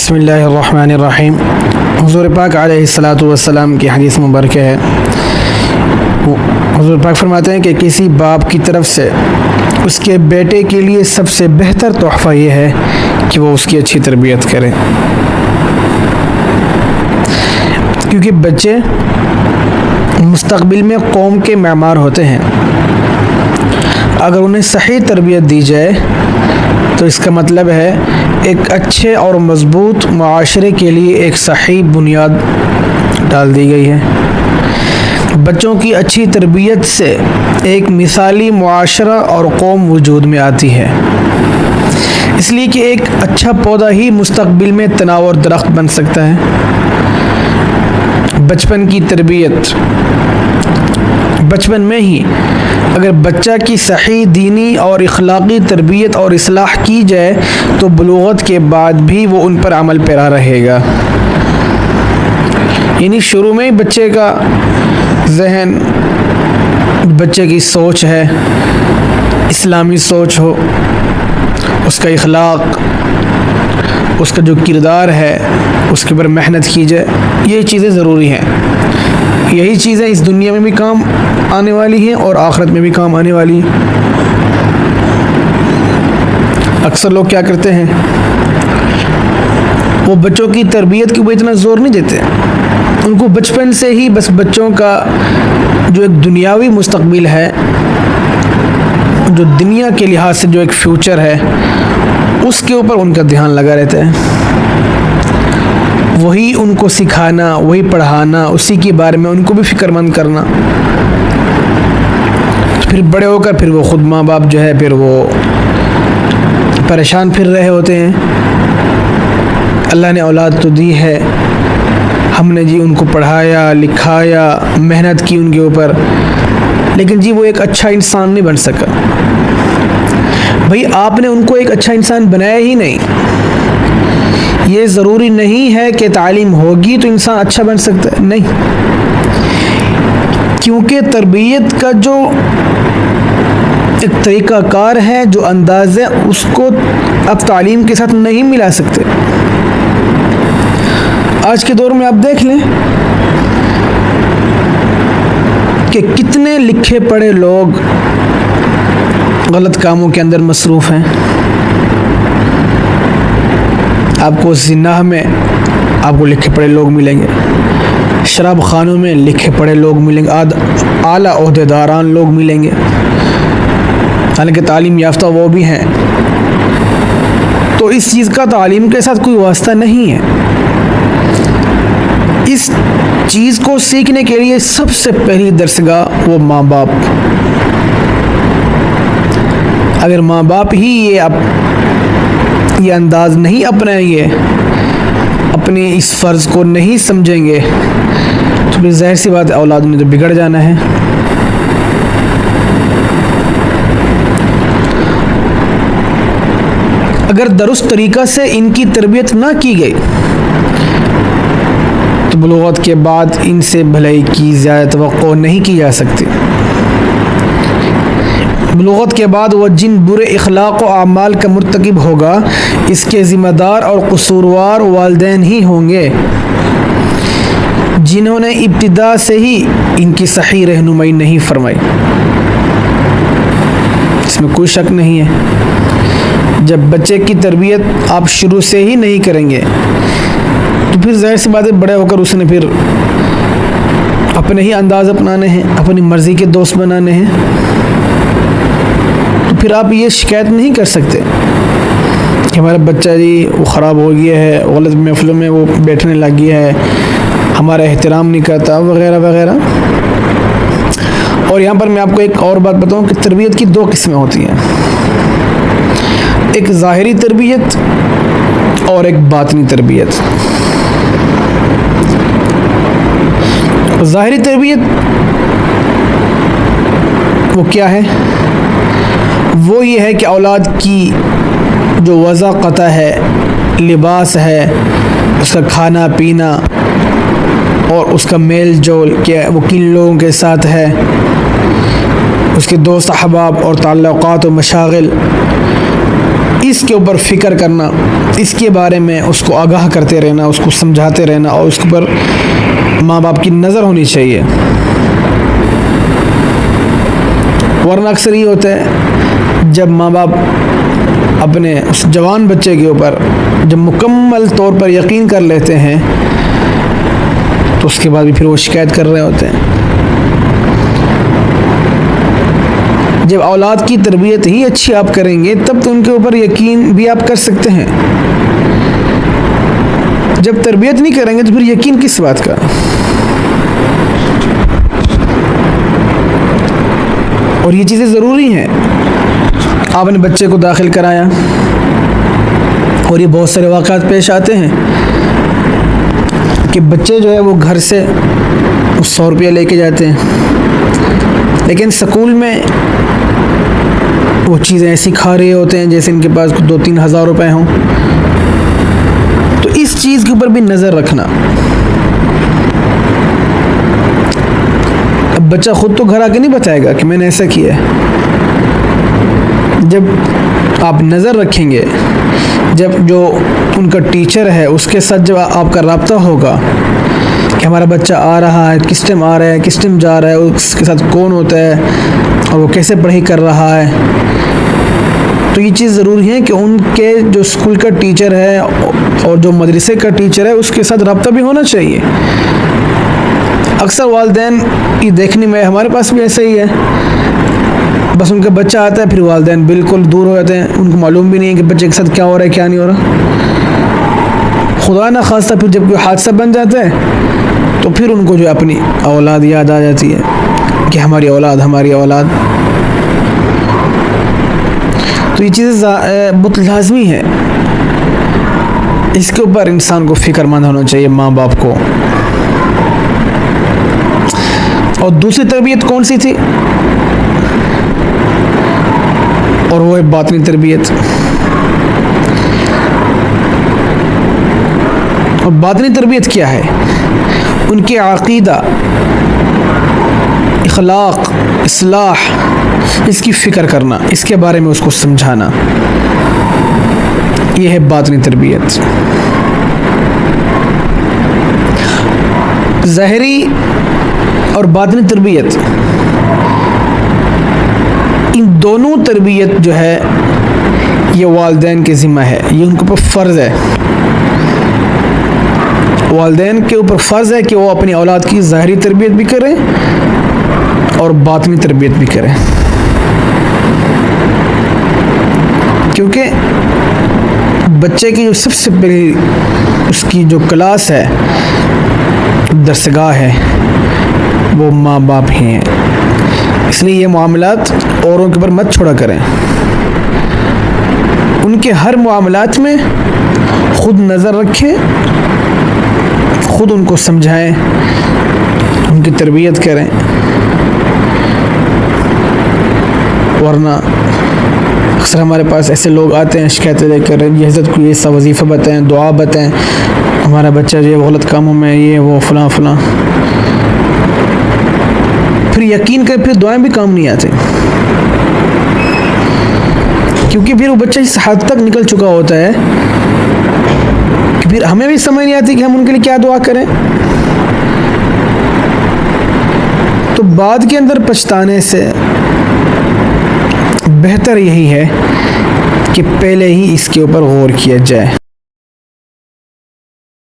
बिस्मिल्लाहिर्रहमानिर्रहीम। हुज़ूर पाक अलैहिस्सलातु वस्सलाम की हदीस मुबारक है, हुज़ूर पाक फरमाते हैं कि किसी बाप की तरफ से उसके बेटे के लिए सबसे बेहतर तोहफ़ा ये है कि वो उसकी अच्छी तरबियत करे, क्योंकि बच्चे मुस्तक़बिल में कौम के मेमार होते हैं। अगर उन्हें सही तरबियत दी जाए तो इसका मतलब है एक अच्छे और मज़बूत मुआशरे के लिए एक सही बुनियाद डाल दी गई है। बच्चों की अच्छी तरबियत से एक मिसाली मुआशरा और कौम वजूद में आती है, इसलिए कि एक अच्छा पौधा ही मुस्तक़बिल में तनाव और दरख्त बन सकता है। बचपन की तरबियत, बचपन में ही अगर बच्चा की सही दीनी और इखलाकी तरबियत और इस्लाह की जाए तो बुलूगत के बाद भी वो उन पर अमल पैरा रहेगा। यानी शुरू में ही बच्चे का जहन, बच्चे की सोच है इस्लामी सोच हो, उसका इखलाक, उसका जो किरदार है उसके ऊपर मेहनत की जाए। ये चीज़ें ज़रूरी हैं। यही चीज़ें इस दुनिया में भी काम आने वाली हैं और आखिरत में भी काम आने वाली हैं। अक्सर लोग क्या करते हैं, वो बच्चों की तरबियत के ऊपर इतना ज़ोर नहीं देते। उनको बचपन से ही बस बच्चों का जो एक दुनियावी मुस्तक़बिल है, जो दुनिया के लिहाज से जो एक फ्यूचर है, उसके ऊपर उनका ध्यान लगा रहता है। वही उनको सिखाना, वही पढ़ाना, उसी के बारे में उनको भी फ़िक्रमंद करना। फिर बड़े होकर फिर वो ख़ुद माँ बाप जो है फिर वो परेशान फिर रहे होते हैं। अल्लाह ने औलाद तो दी है, हमने जी उनको पढ़ाया लिखाया, मेहनत की उनके ऊपर, लेकिन जी वो एक अच्छा इंसान नहीं बन सका। भाई आपने उनको एक अच्छा इंसान बनाया ही नहीं। ये ज़रूरी नहीं है कि तालीम होगी तो इंसान अच्छा बन सकता है, नहीं, क्योंकि तरबियत का जो एक तरीक़ाकार है, जो अंदाज़ है, उसको आप तालीम के साथ नहीं मिला सकते। आज के दौर में आप देख लें कि कितने लिखे पढ़े लोग गलत कामों के अंदर मसरूफ़ हैं। आपको ज़िना में आपको लिखे पढ़े लोग मिलेंगे, शराब खानों में लिखे पढ़े लोग मिलेंगे, आला ओहदेदारान लोग मिलेंगे, हालांकि तालीम याफ्ता वो भी हैं। तो इस चीज़ का तालीम के साथ कोई वास्ता नहीं है। इस चीज़ को सीखने के लिए सबसे पहली दरसगाह वो माँ बाप। अगर माँ बाप ही ये अंदाज़ नहीं अपनाएंगे, अपने इस फ़र्ज़ को नहीं समझेंगे, तो फिर ज़ाहिर सी बात है औलाद ने तो बिगड़ जाना है। अगर दुरुस्त तरीक़ा से इनकी तरबियत ना की गई तो बुलूगत के बाद इनसे भलाई की ज़्यादा तवक्को नहीं की जा सकती। बुलूगत के बाद वह जिन बुरे इखलाक व आमाल का मुर्तकिब होगा, इसके ज़िम्मेदार और कसूरवार वालिदैन ही होंगे, जिन्होंने इब्तिदा से ही इनकी सही रहनुमाई नहीं फरमाई। इसमें कोई शक नहीं है। जब बच्चे की तरबियत आप शुरू से ही नहीं करेंगे तो फिर ज़ाहिर सी बात है बड़े होकर उसने फिर अपने ही अंदाज़ अपनाने हैं, अपनी मर्ज़ी के दोस्त बनाने हैं। फिर आप ये शिकायत नहीं कर सकते कि हमारा बच्चा जी वो ख़राब हो गया है, गलत महफ़िलों में वो बैठने लग गया है, हमारा एहतराम नहीं करता, वगैरह वगैरह। और यहाँ पर मैं आपको एक और बात बताऊँ कि तरबियत की दो किस्में होती हैं, एक ज़ाहिरी तरबियत और एक बातिनी तरबियत। ज़ाहिरी तरबियत वो क्या है? वो ये है कि औलाद की जो वज़ाक़ता है, लिबास है, उसका खाना पीना और उसका मेल जोल क्या वो किन लोगों के साथ है, उसके दोस्त अहबाब और ताल्लुक़ात व मशागिल, इसके ऊपर फ़िक्र करना, इसके बारे में उसको आगाह करते रहना, उसको समझाते रहना और उसके ऊपर माँ बाप की नज़र होनी चाहिए। वरना अक्सर ये होता है जब माँ बाप अपने उस जवान बच्चे के ऊपर जब मुकम्मल तौर पर यकीन कर लेते हैं तो उसके बाद भी फिर वो शिकायत कर रहे होते हैं। जब औलाद की तरबियत ही अच्छी आप करेंगे तब तो उनके ऊपर यकीन भी आप कर सकते हैं। जब तरबियत नहीं करेंगे तो फिर यकीन किस बात का। और ये चीज़ें ज़रूरी हैं। आपने बच्चे को दाखिल कराया और ये बहुत सारे वाक़ात पेश आते हैं कि बच्चे जो है वो घर से 100 रुपया लेके जाते हैं, लेकिन स्कूल में वो चीज़ें ऐसी खा रहे होते हैं जैसे इनके पास 2-3 हज़ार रुपये हों। तो इस चीज़ के ऊपर भी नज़र रखना। अब बच्चा खुद तो घर आके नहीं बताएगा कि मैंने ऐसा किया है। जब आप नज़र रखेंगे, जब जो उनका टीचर है उसके साथ जब आपका रब्ता होगा कि हमारा बच्चा आ रहा है, किस टाइम आ रहा है, किस टाइम जा रहा है, उसके साथ कौन होता है और वो कैसे पढ़ाई कर रहा है, तो ये चीज़ ज़रूरी है कि उनके जो स्कूल का टीचर है और जो मदरसे का टीचर है उसके साथ रब्ता भी होना चाहिए। अक्सर वालिदैन ये देखने में, हमारे पास भी ऐसा ही है, बस उनका बच्चा आता है फिर वालिदैन बिल्कुल दूर हो जाते हैं, उनको मालूम भी नहीं है कि बच्चे के साथ क्या हो रहा है क्या नहीं हो रहा। खुदा ना खास्ता फिर जब कोई हादसा बन जाता है तो फिर उनको जो अपनी औलाद याद आ जाती है कि हमारी औलाद हमारी औलाद। तो ये चीज़ें बहुत लाजमी है, इसके ऊपर इंसान को फ़िक्रमंद होना चाहिए माँ बाप को। और दूसरी तरबियत कौन सी थी? और वो है बातिनी तरबियत। और बातिनी तरबियत क्या है? उनके अक़ीदा, इखलाक, इस्लाह, इसकी फ़िक्र करना, इसके बारे में उसको समझाना, यह है बातिनी तरबियत। ज़ाहिरी और बातिनी तरबियत, इन दोनों तरबियत जो है ये वालिदैन के ज़िम्मा है, ये उनके ऊपर फ़र्ज़ है। वालिदैन के ऊपर फ़र्ज़ है कि वो अपनी औलाद की ज़ाहिरी तरबियत भी करें और बातिनी तरबियत भी करें, क्योंकि बच्चे की जो सबसे पहली उसकी जो क्लास है, दरसगाह है, वो माँ बाप ही हैं। इसलिए ये मामलात औरों के ऊपर मत छोड़ा करें। उनके हर मामलात में खुद नज़र रखें, खुद उनको समझाएं, उनकी तरबियत करें। वरना अक्सर हमारे पास ऐसे लोग आते हैं शिकायतें लेकर, ये हज़रत को ये सा वजीफ़ा बताएं, दुआ बताएं, हमारा बच्चा जो है गलत कामों में ये वो फ़लाँ फ़लाँ। फिर यकीन कर फिर दुआएं भी काम नहीं आते, क्योंकि फिर वो बच्चा इस हद तक निकल चुका होता है कि फिर हमें भी समझ नहीं आती कि हम उनके लिए क्या दुआ करें। तो बाद के अंदर पछताने से बेहतर यही है कि पहले ही इसके ऊपर गौर किया जाए।